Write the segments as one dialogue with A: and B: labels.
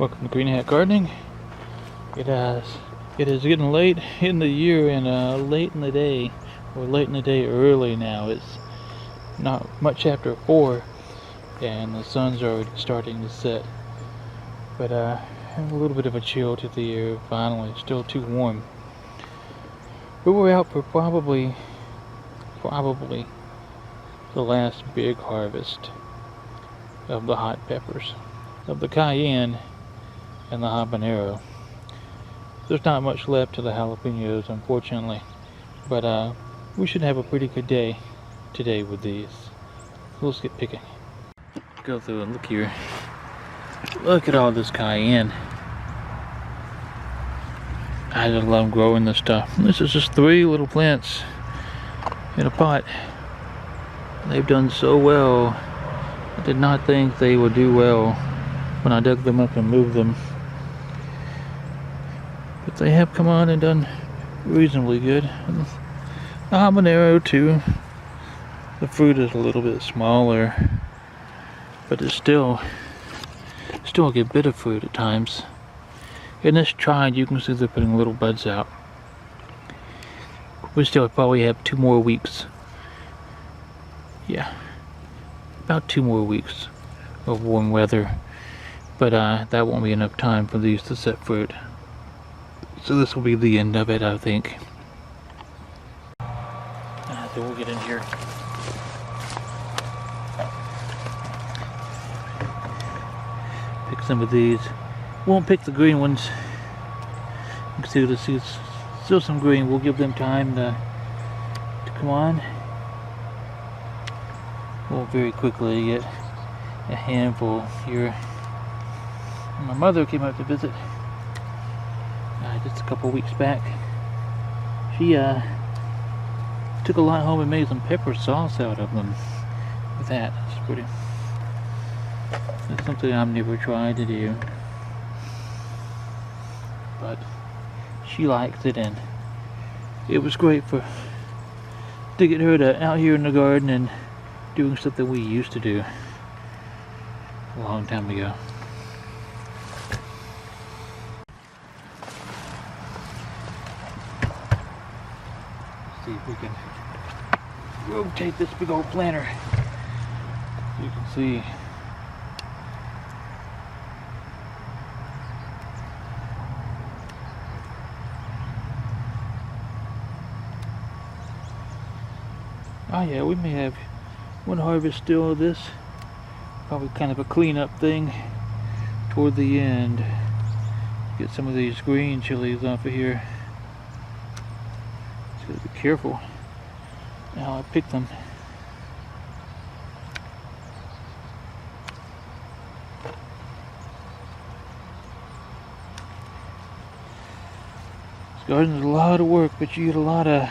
A: Welcome to Green Hat Gardening. It is getting late in the year and late in the day, or late in the day early now. It's not much after 4 and the sun's already starting to set. But a little bit of a chill to the air finally. Still too warm. But we're out for probably the last big harvest of the hot peppers, of the cayenne and the habanero. There's not much left to the jalapenos, unfortunately, but we should have a pretty good day today with these. So let's get picking. Go through and look here. Look at all this cayenne. I just love growing this stuff. This is just 3 little plants in a pot. They've done so well. I did not think they would do well when I dug them up and moved them. But they have come on and done reasonably good. And the habanero too. The fruit is a little bit smaller, but it's still a good bit of fruit at times. In this tride, you can see they're putting little buds out. We still probably have 2 more weeks. Yeah, about 2 more weeks of warm weather, but that won't be enough time for these to set fruit. So this will be the end of it, I think. So we'll get in here. Pick some of these. Won't pick the green ones. You can see there's still some green. We'll give them time to come on. We'll very quickly get a handful here. My mother came out to visit just a couple weeks back. She took a lot home and made some pepper sauce out of them with that. It's pretty. It's something I've never tried to do, but she likes it, and it was great to get her out here in the garden and doing stuff that we used to do a long time ago. Let's see if we can rotate this big old planter. You can see oh yeah, we may have one harvest still of this. Probably kind of a cleanup thing toward the end. Get some of these green chilies off of here. Just gotta be careful how I pick them. This garden is a lot of work, but you get a lot of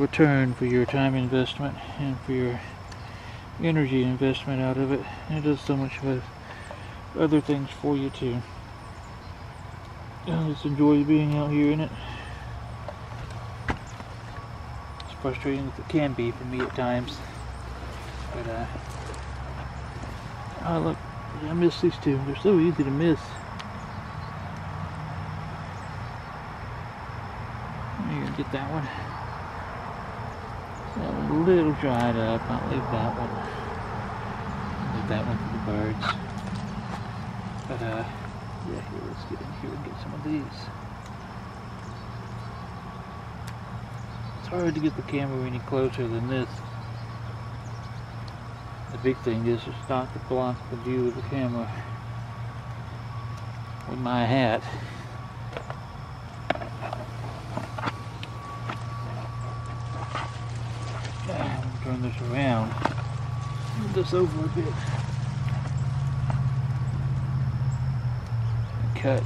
A: return for your time investment and for your energy investment out of it. And it does so much of other things for you too. I just enjoy being out here in it. It's frustrating as it can be for me at times, but oh look, I miss these two. They're so easy to miss. You're gonna get that one. That one's a little dried up. I'll leave that one. Leave that one for the birds. But yeah, here, let's get in here and get some of these. It's hard to get the camera any closer than this. The big thing is just not to block the view of the camera with my hat. Turn this around, move this over a bit, cut.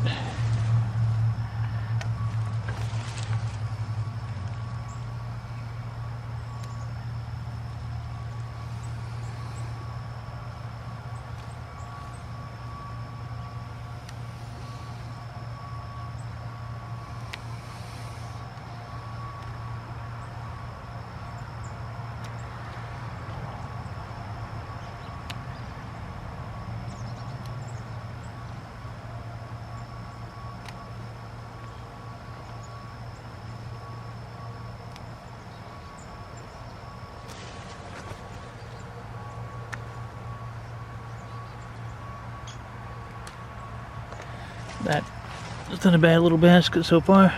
A: That's not a bad little basket so far.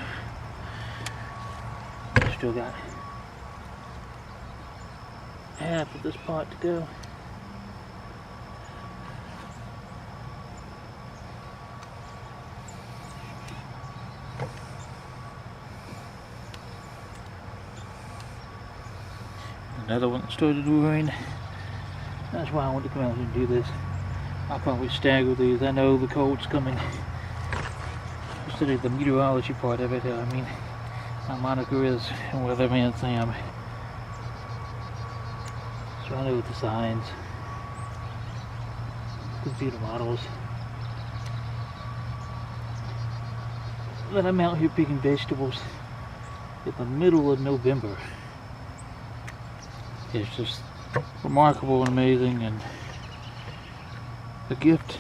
A: Still got half of this pot to go. Another one started to rain. That's why I wanted to come out here and do this. I'll probably stagger these. I know the cold's coming. Instead of the meteorology part of it, I mean, my moniker is Weatherman Sam. So I know the signs, computer models. But I'm out here picking vegetables in the middle of November. It's just remarkable and amazing, and a gift.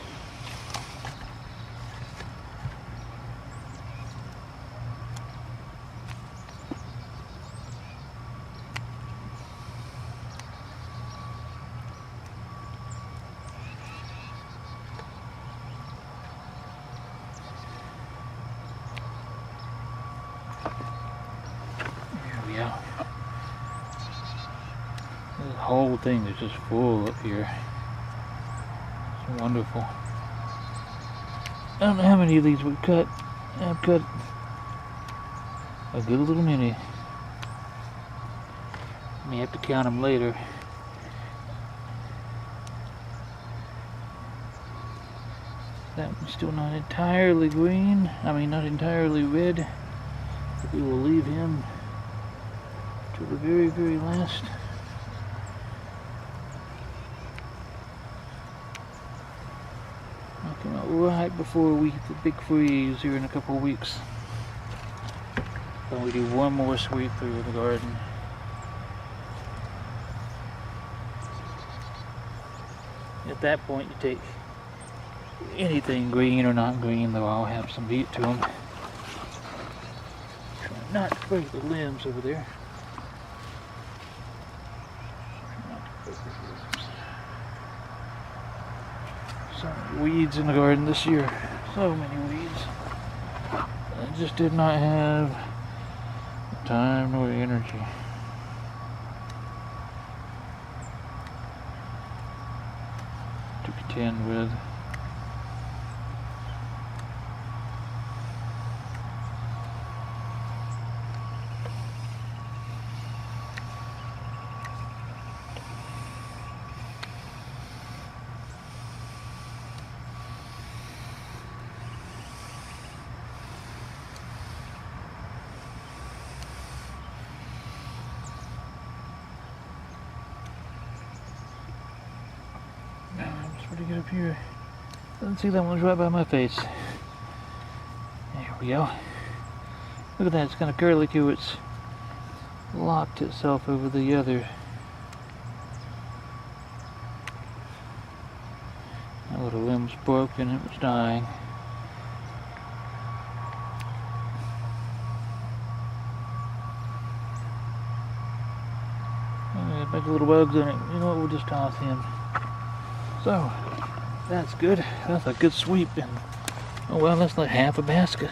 A: There we go. This whole thing is just full up here. It's wonderful. I don't know how many of these we've cut. I've cut a good little many. May have to count them later. That one's still not entirely green. I mean, not entirely red. But we will leave him to the very, very last. I'll come out right before we hit the big freeze here in a couple of weeks. Then we do one more sweep through the garden. At that point, you take anything green or not green, they'll all have some heat to them. Try not to break the limbs over there. Try not to break the limbs. So many weeds in the garden this year. So many weeds. I just did not have the time nor energy. To contend with. Pretty good up here. Doesn't see that one's right by my face. There we go. Look at that, it's kind of curly too. It's locked itself over the other. That little limb's broken, it was dying. A bunch of little bugs in it. You know what, we'll just toss him. So, that's good. That's a good sweep. And oh well, that's like half a basket.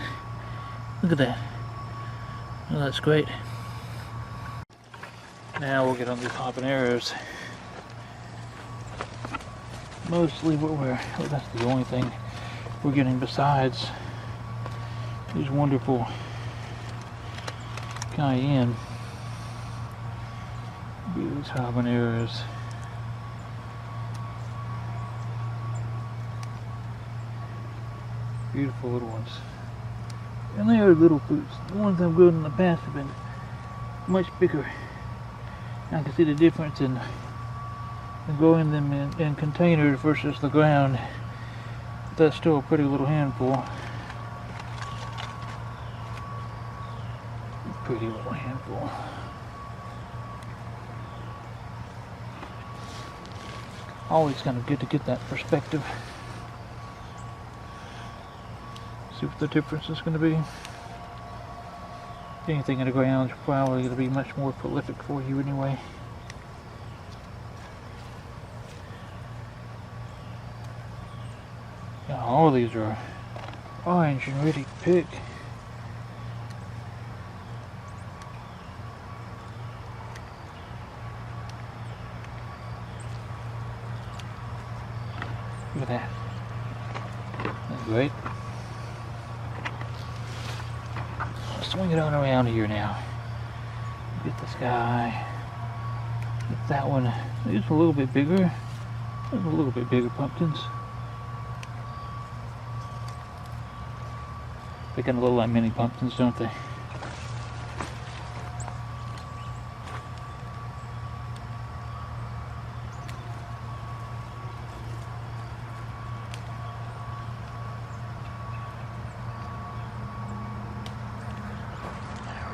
A: Look at that. Oh, that's great. Now we'll get on these habaneros. Mostly what that's the only thing we're getting besides these wonderful cayenne. These habaneros. Beautiful little ones. And they are little fruits. The ones I've grown in the past have been much bigger. I can see the difference in growing them in containers versus the ground. But that's still a pretty little handful. Pretty little handful. Always kind of good to get that perspective. See what the difference is going to be. Anything in the ground is probably going to be much more prolific for you anyway. Yeah, all of these are orange and ready to pick. Look at that. That's great. Swing it on around here now. Get this guy. Get that one. These are a little bit bigger. These are a little bit bigger pumpkins. They kind of look like mini pumpkins, don't they?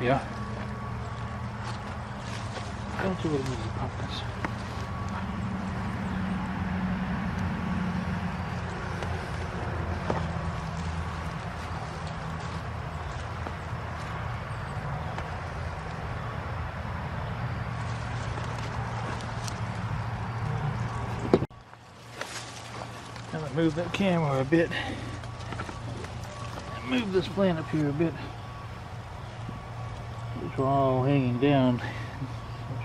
A: There we are. Those are little mini pumpkins. I'm gonna move that camera a bit. Move this plant up here a bit. These are all hanging down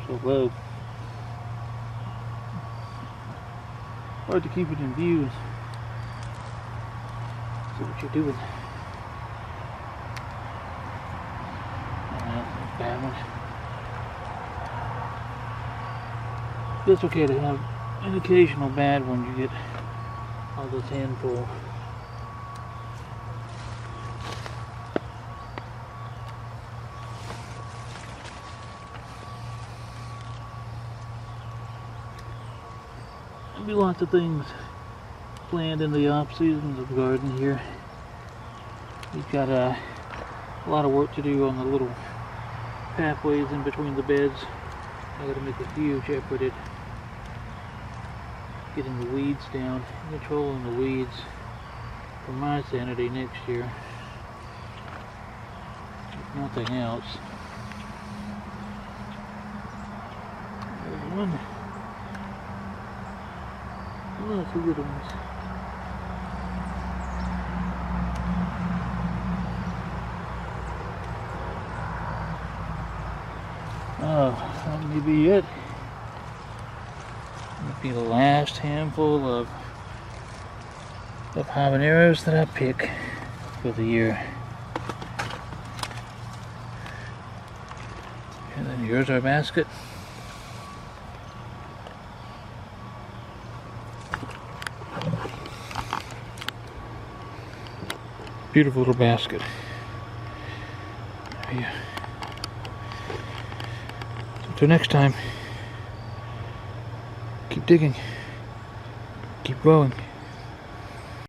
A: so low. Hard to keep it in view. See what you're doing. That's a bad one. It's okay to have an occasional bad one. You get all this handful. There'll be lots of things planned in the off seasons of the garden here. We've got a lot of work to do on the little pathways in between the beds. I gotta make a huge effort at getting the weeds down, controlling the weeds for my sanity next year, if nothing else. There's one. Lots of little ones. Oh, that may be it. Be the last handful of habaneros that I pick for the year. And then here's our basket. Beautiful little basket. There you go. So until next time. Keep digging, keep growing.